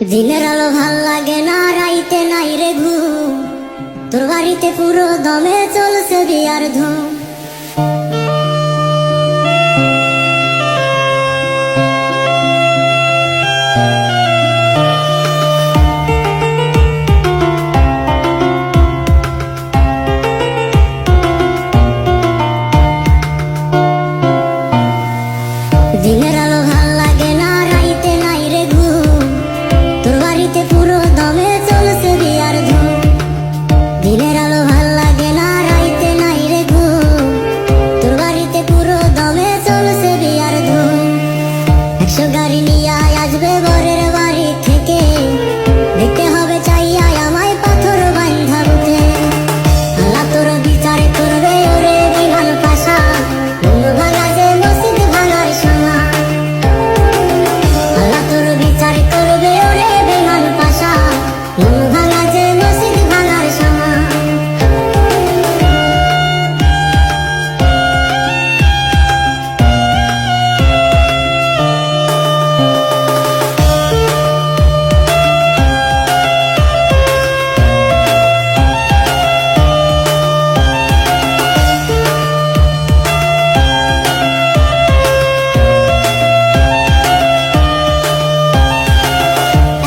দিনের আলো ভাল লাগে না, রাইতে নাই রে ঘুম। তোর বাড়িতে পুরো দমে চলছে বিয়ার ধুম। দিনের আলো ভাল লাগে না, রাইতে নাই রে ঘুম। তোর বাড়িতে পুরো দমে চলছে বিয়ার ধুম। দিনের আলো ভাল লাগে না, রাইতে নাই রে ঘুম। তোর বাড়িতে পুরো দমে চলছে বিয়ার ধুম। 100 গাড়ি নিয়ে আসবে বরের বাড়ি থেকে, দেখতে হবে চাইয়া আমায় পাথর বান্ধা বুকে। আল্লাহ তোর বিচার করবে ওরে বিমান পাশা, ভাঙা যে মসজিদ ভাঙার সময়। আল্লাহ তোর বিচার করবে ওরে বিমান পাশা, ভাঙা যে মসজিদ ভাঙার সময়।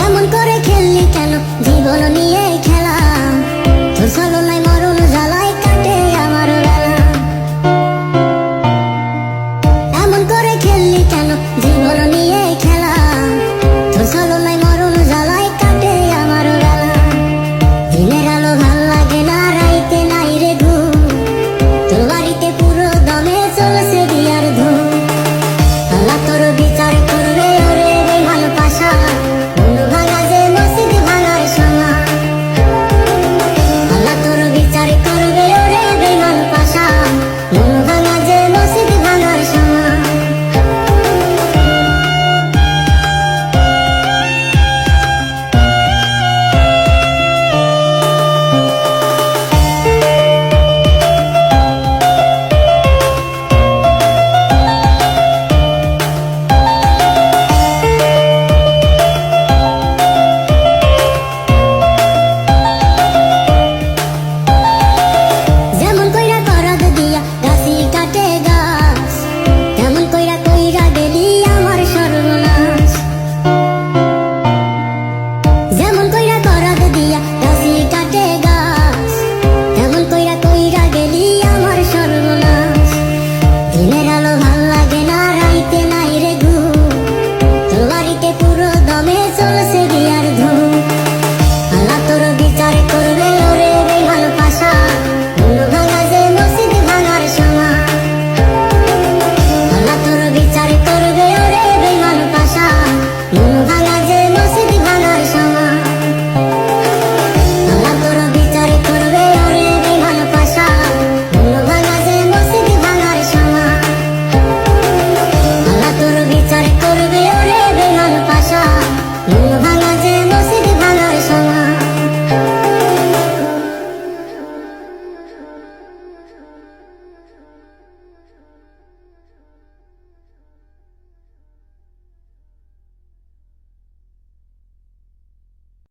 এমন করে খেললি কেন জীবন নিয়ে?